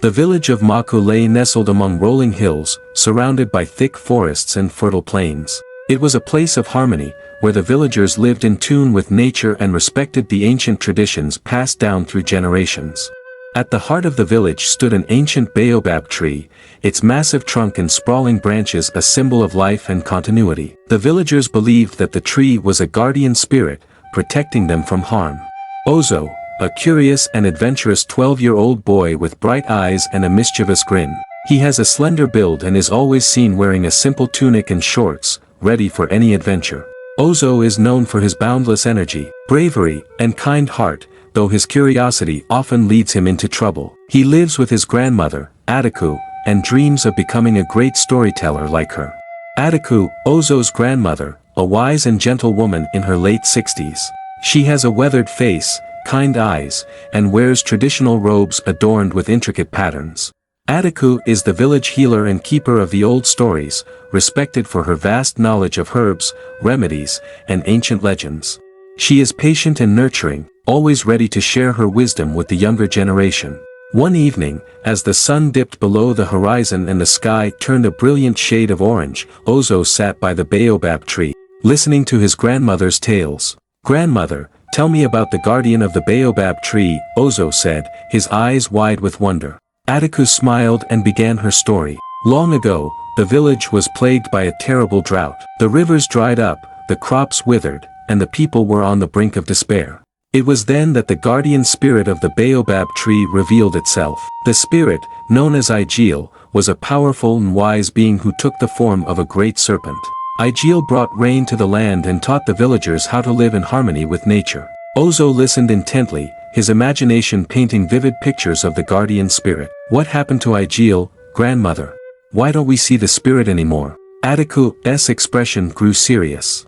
The village of Mmaku lay nestled among rolling hills, surrounded by thick forests and fertile plains. It was a place of harmony, where the villagers lived in tune with nature and respected the ancient traditions passed down through generations. At the heart of the village stood an ancient baobab tree, its massive trunk and sprawling branches a symbol of life and continuity. The villagers believed that the tree was a guardian spirit, protecting them from harm. Ozo, a curious and adventurous 12-year-old boy with bright eyes and a mischievous grin. He has a slender build and is always seen wearing a simple tunic and shorts, ready for any adventure. Ozo is known for his boundless energy, bravery, and kind heart, though his curiosity often leads him into trouble. He lives with his grandmother, Adaku, and dreams of becoming a great storyteller like her. Adaku, Ozo's grandmother, a wise and gentle woman in her late 60s. She has a weathered face, kind eyes, and wears traditional robes adorned with intricate patterns. Adaku is the village healer and keeper of the old stories, respected for her vast knowledge of herbs, remedies, and ancient legends. She is patient and nurturing, always ready to share her wisdom with the younger generation. One evening, as the sun dipped below the horizon and the sky turned a brilliant shade of orange, Ozo sat by the baobab tree, listening to his grandmother's tales. "Grandmother, tell me about the guardian of the baobab tree," Ozo said, his eyes wide with wonder. Adaku smiled and began her story. Long ago, the village was plagued by a terrible drought. The rivers dried up, the crops withered, and the people were on the brink of despair. It was then that the guardian spirit of the baobab tree revealed itself. The spirit, known as Ijele, was a powerful and wise being who took the form of a great serpent. Ijele brought rain to the land and taught the villagers how to live in harmony with nature. Ozo listened intently, his imagination painting vivid pictures of the guardian spirit. "What happened to Ijele, grandmother? Why don't we see the spirit anymore?" Adaku's expression grew serious.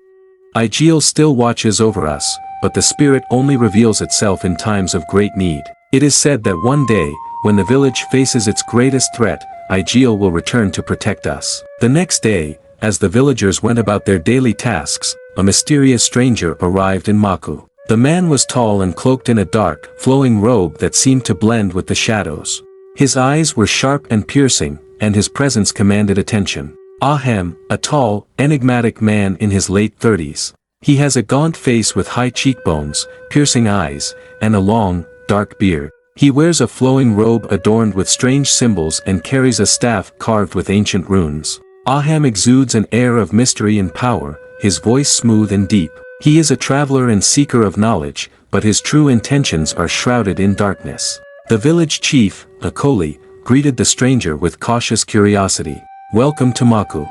"Ijele still watches over us, but the spirit only reveals itself in times of great need. It is said that one day, when the village faces its greatest threat, Ijele will return to protect us." The next day, as the villagers went about their daily tasks, a mysterious stranger arrived in Mmaku. The man was tall and cloaked in a dark, flowing robe that seemed to blend with the shadows. His eyes were sharp and piercing, and his presence commanded attention. Aham, a tall, enigmatic man in his late 30s. He has a gaunt face with high cheekbones, piercing eyes, and a long, dark beard. He wears a flowing robe adorned with strange symbols and carries a staff carved with ancient runes. Aham exudes an air of mystery and power, his voice smooth and deep. He is a traveler and seeker of knowledge, but his true intentions are shrouded in darkness. The village chief, Akoli, greeted the stranger with cautious curiosity. "Welcome to Mmaku.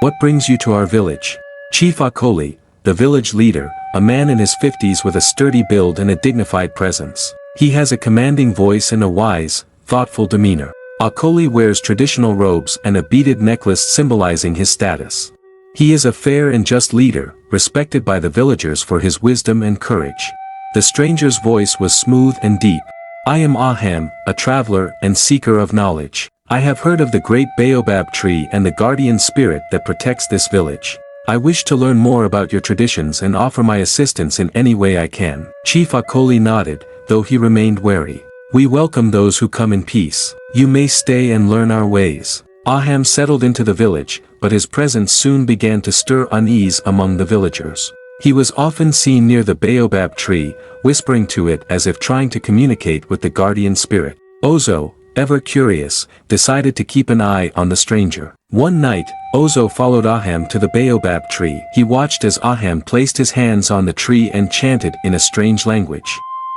What brings you to our village?" Chief Akoli, the village leader, a man in his 50s with a sturdy build and a dignified presence. He has a commanding voice and a wise, thoughtful demeanor. Akoli wears traditional robes and a beaded necklace symbolizing his status. He is a fair and just leader, respected by the villagers for his wisdom and courage. The stranger's voice was smooth and deep. "I am Aham, a traveler and seeker of knowledge. I have heard of the great baobab tree and the guardian spirit that protects this village. I wish to learn more about your traditions and offer my assistance in any way I can." Chief Akoli nodded, though he remained wary. "We welcome those who come in peace. You may stay and learn our ways." Aham settled into the village, but his presence soon began to stir unease among the villagers. He was often seen near the baobab tree, whispering to it as if trying to communicate with the guardian spirit. Ozo, ever curious, decided to keep an eye on the stranger. One night, Ozo followed Aham to the baobab tree. He watched as Aham placed his hands on the tree and chanted in a strange language.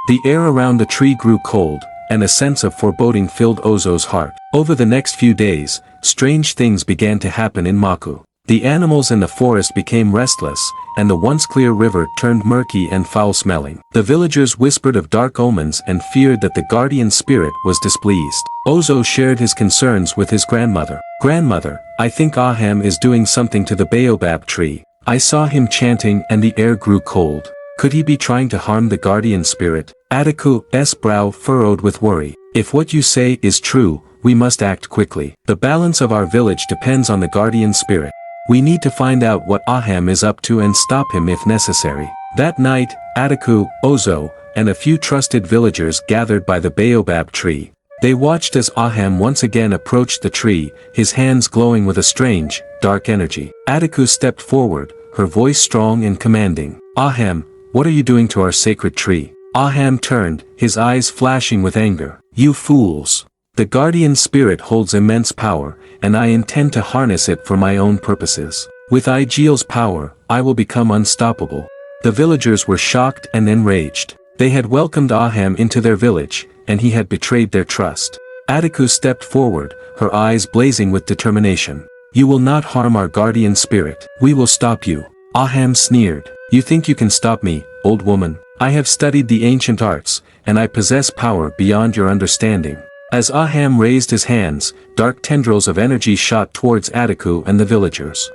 The air around the tree grew cold, and a sense of foreboding filled Ozo's heart. Over the next few days, strange things began to happen in Mmaku. The animals in the forest became restless, and the once clear river turned murky and foul-smelling. The villagers whispered of dark omens and feared that the guardian spirit was displeased. Ozo shared his concerns with his grandmother. "Grandmother, I think Aham is doing something to the baobab tree. I saw him chanting and the air grew cold. Could he be trying to harm the guardian spirit?" Adaku's brow furrowed with worry. "If what you say is true, we must act quickly. The balance of our village depends on the guardian spirit. We need to find out what Aham is up to and stop him if necessary." That night, Adaku, Ozo, and a few trusted villagers gathered by the baobab tree. They watched as Aham once again approached the tree, his hands glowing with a strange, dark energy. Adaku stepped forward, her voice strong and commanding. Aham, what are you doing to our sacred tree? Aham turned, his eyes flashing with anger. You fools! The guardian spirit holds immense power, and I intend to harness it for my own purposes. With Ijele's power, I will become unstoppable. The villagers were shocked and enraged. They had welcomed Aham into their village, and he had betrayed their trust. Adaku stepped forward, her eyes blazing with determination. You will not harm our guardian spirit. We will stop you. Aham sneered. You think you can stop me, old woman? I have studied the ancient arts, and I possess power beyond your understanding. As Aham raised his hands, dark tendrils of energy shot towards Adaku and the villagers.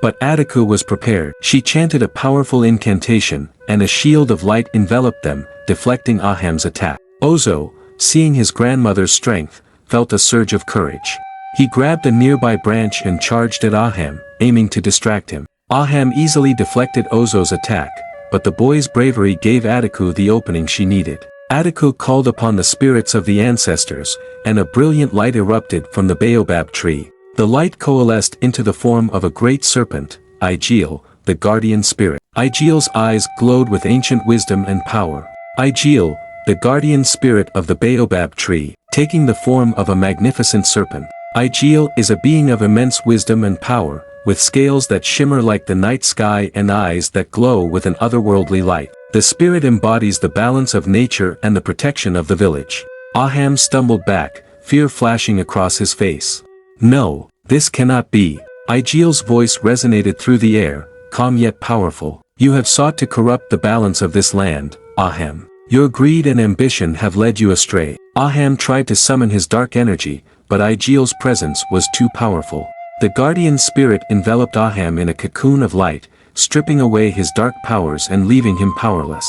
But Adaku was prepared. She chanted a powerful incantation, and a shield of light enveloped them, deflecting Aham's attack. Ozo, seeing his grandmother's strength, felt a surge of courage. He grabbed a nearby branch and charged at Aham, aiming to distract him. Aham easily deflected Ozo's attack, but the boy's bravery gave Adaku the opening she needed. Adaku called upon the spirits of the ancestors, and a brilliant light erupted from the Baobab tree. The light coalesced into the form of a great serpent, Ijele, the guardian spirit. Ijele's eyes glowed with ancient wisdom and power. Ijele, the guardian spirit of the Baobab tree, taking the form of a magnificent serpent. Ijele is a being of immense wisdom and power, with scales that shimmer like the night sky and eyes that glow with an otherworldly light. The spirit embodies the balance of nature and the protection of the village. Aham stumbled back, fear flashing across his face. No, this cannot be. Ijele's voice resonated through the air, calm yet powerful. You have sought to corrupt the balance of this land, Aham. Your greed and ambition have led you astray. Aham tried to summon his dark energy, but Ijele's presence was too powerful. The guardian spirit enveloped Aham in a cocoon of light, stripping away his dark powers and leaving him powerless.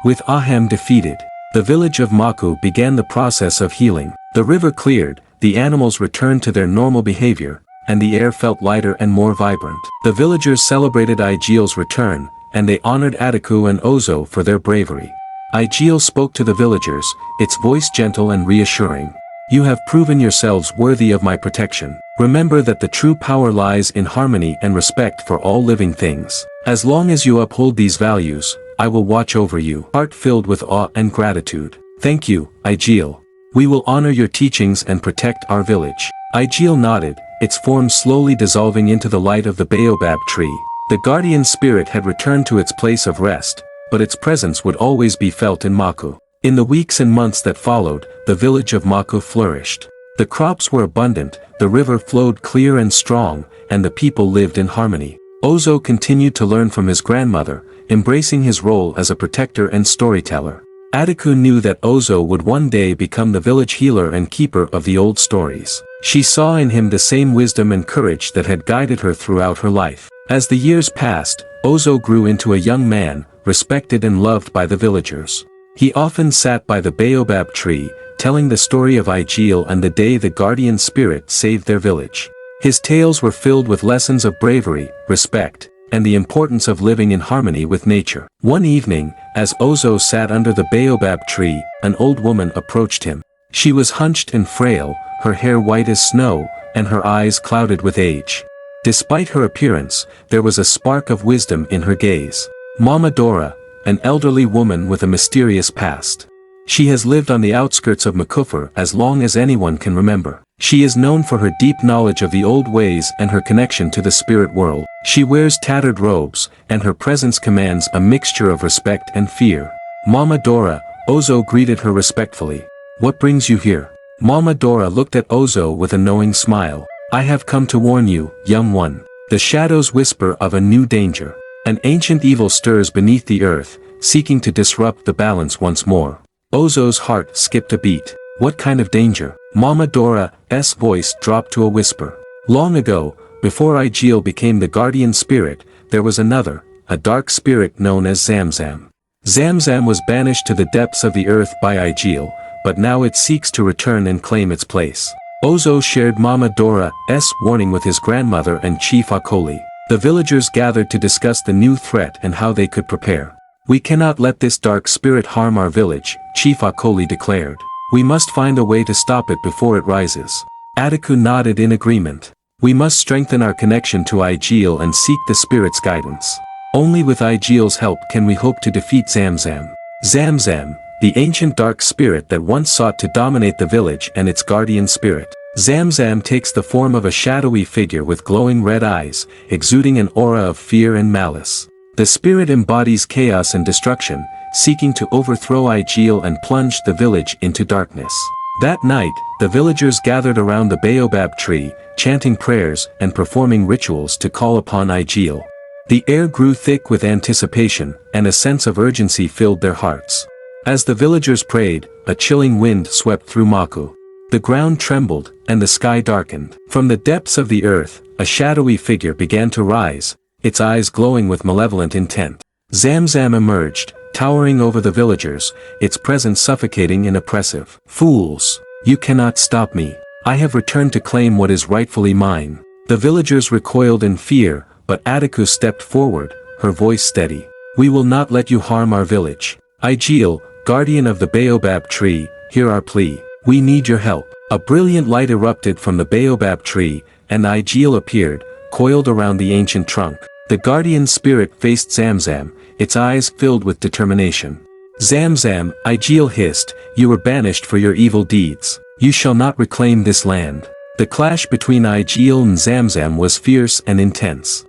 With Aham defeated, the village of Mmaku began the process of healing. The river cleared, the animals returned to their normal behavior, and the air felt lighter and more vibrant. The villagers celebrated Ijele's return, and they honored Adaku and Ozo for their bravery. Ijele spoke to the villagers, its voice gentle and reassuring. You have proven yourselves worthy of my protection. Remember that the true power lies in harmony and respect for all living things. As long as you uphold these values, I will watch over you. Heart filled with awe and gratitude. Thank you, Ijele. We will honor your teachings and protect our village. Ijele nodded, its form slowly dissolving into the light of the Baobab tree. The guardian spirit had returned to its place of rest, but its presence would always be felt in Mmaku. In the weeks and months that followed, the village of Mmaku flourished. The crops were abundant, the river flowed clear and strong, and the people lived in harmony. Ozo continued to learn from his grandmother, embracing his role as a protector and storyteller. Adaku knew that Ozo would one day become the village healer and keeper of the old stories. She saw in him the same wisdom and courage that had guided her throughout her life. As the years passed, Ozo grew into a young man, respected and loved by the villagers. He often sat by the Baobab tree, telling the story of Ijele and the day the guardian spirit saved their village. His tales were filled with lessons of bravery, respect, and the importance of living in harmony with nature. One evening, as Ozo sat under the Baobab tree, an old woman approached him. She was hunched and frail, her hair white as snow, and her eyes clouded with age. Despite her appearance, there was a spark of wisdom in her gaze. Mama Dora, an elderly woman with a mysterious past. She has lived on the outskirts of Mmaku as long as anyone can remember. She is known for her deep knowledge of the old ways and her connection to the spirit world. She wears tattered robes, and her presence commands a mixture of respect and fear. Mama Dora, Ozo greeted her respectfully. What brings you here? Mama Dora looked at Ozo with a knowing smile. I have come to warn you, young one. The shadows whisper of a new danger. An ancient evil stirs beneath the earth, seeking to disrupt the balance once more. Ozo's heart skipped a beat. What kind of danger? Mama Dora's voice dropped to a whisper. Long ago, before Ijele became the guardian spirit, there was another, a dark spirit known as Zamzam. Zamzam was banished to the depths of the earth by Ijele, but now it seeks to return and claim its place. Ozo shared Mama Dora's warning with his grandmother and Chief Akoli. The villagers gathered to discuss the new threat and how they could prepare. We cannot let this dark spirit harm our village, Chief Akoli declared. We must find a way to stop it before it rises. Adaku nodded in agreement. We must strengthen our connection to Ijele and seek the spirit's guidance. Only with Ijele's help can we hope to defeat Zamzam. Zamzam, the ancient dark spirit that once sought to dominate the village and its guardian spirit. Zamzam takes the form of a shadowy figure with glowing red eyes, exuding an aura of fear and malice. The spirit embodies chaos and destruction, seeking to overthrow Ijele and plunge the village into darkness. That night, the villagers gathered around the Baobab tree, chanting prayers and performing rituals to call upon Ijele. The air grew thick with anticipation, and a sense of urgency filled their hearts. As the villagers prayed, a chilling wind swept through Mmaku. The ground trembled, and the sky darkened. From the depths of the earth, a shadowy figure began to rise, its eyes glowing with malevolent intent. Zamzam emerged, towering over the villagers, its presence suffocating and oppressive. Fools! You cannot stop me. I have returned to claim what is rightfully mine. The villagers recoiled in fear, but Adaku stepped forward, her voice steady. We will not let you harm our village. Ijele, guardian of the Baobab tree, hear our plea. We need your help. A brilliant light erupted from the Baobab tree, and Ijele appeared, coiled around the ancient trunk. The guardian spirit faced Zamzam, its eyes filled with determination. Zamzam, Ijele hissed, you were banished for your evil deeds. You shall not reclaim this land. The clash between Ijele and Zamzam was fierce and intense.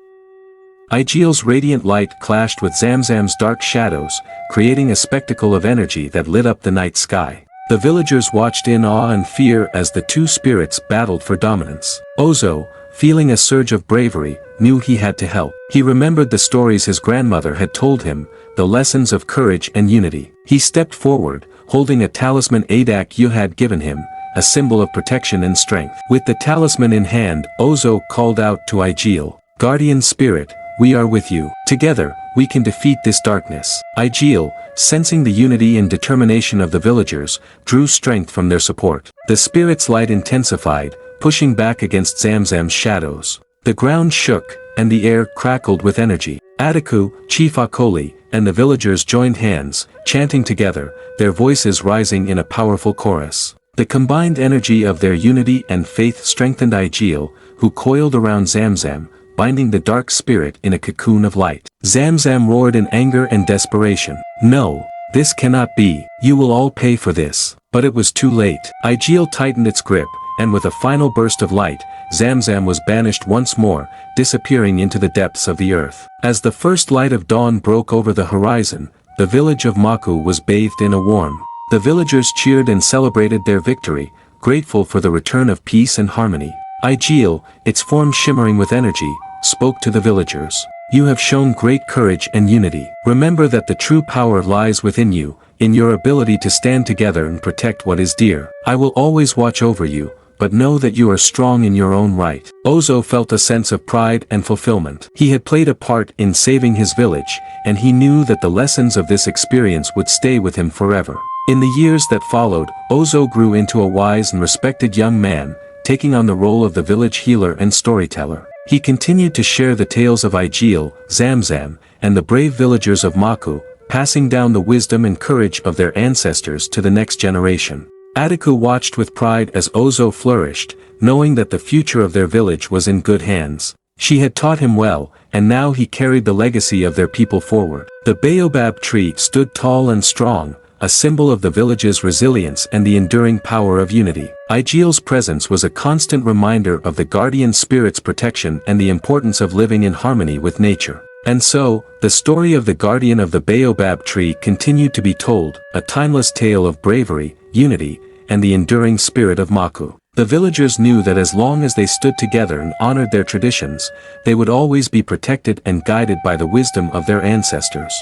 Ijele's radiant light clashed with Zamzam's dark shadows, creating a spectacle of energy that lit up the night sky. The villagers watched in awe and fear as the two spirits battled for dominance. Ozo, feeling a surge of bravery, knew he had to help. He remembered the stories his grandmother had told him, the lessons of courage and unity. He stepped forward, holding a talisman Adaku had given him, a symbol of protection and strength. With the talisman in hand, Ozo called out to Ijele, Guardian Spirit, we are with you. Together, we can defeat this darkness. Ijele, sensing the unity and determination of the villagers, drew strength from their support. The spirit's light intensified, pushing back against Zamzam's shadows. The ground shook, and the air crackled with energy. Adaku, Chief Akoli, and the villagers joined hands, chanting together, their voices rising in a powerful chorus. The combined energy of their unity and faith strengthened Ijele, who coiled around Zamzam, binding the dark spirit in a cocoon of light. Zamzam roared in anger and desperation. No, this cannot be. You will all pay for this. But it was too late. Ijele tightened its grip, and with a final burst of light, Zamzam was banished once more, disappearing into the depths of the earth. As the first light of dawn broke over the horizon, the village of Mmaku was bathed in a warm. The villagers cheered and celebrated their victory, grateful for the return of peace and harmony. Ijele, its form shimmering with energy, spoke to the villagers. You have shown great courage and unity. Remember that the true power lies within you, in your ability to stand together and protect what is dear. I will always watch over you, but know that you are strong in your own right. Ozo felt a sense of pride and fulfillment. He had played a part in saving his village, and he knew that the lessons of this experience would stay with him forever. In the years that followed, Ozo grew into a wise and respected young man, taking on the role of the village healer and storyteller. He continued to share the tales of Ijele, Zamzam, and the brave villagers of Mmaku, passing down the wisdom and courage of their ancestors to the next generation. Adaku watched with pride as Ozo flourished, knowing that the future of their village was in good hands. She had taught him well, and now he carried the legacy of their people forward. The Baobab tree stood tall and strong, a symbol of the village's resilience and the enduring power of unity. Ijele's presence was a constant reminder of the guardian spirit's protection and the importance of living in harmony with nature. And so, the story of the guardian of the Baobab tree continued to be told, a timeless tale of bravery, unity, and the enduring spirit of Mmaku. The villagers knew that as long as they stood together and honored their traditions, they would always be protected and guided by the wisdom of their ancestors.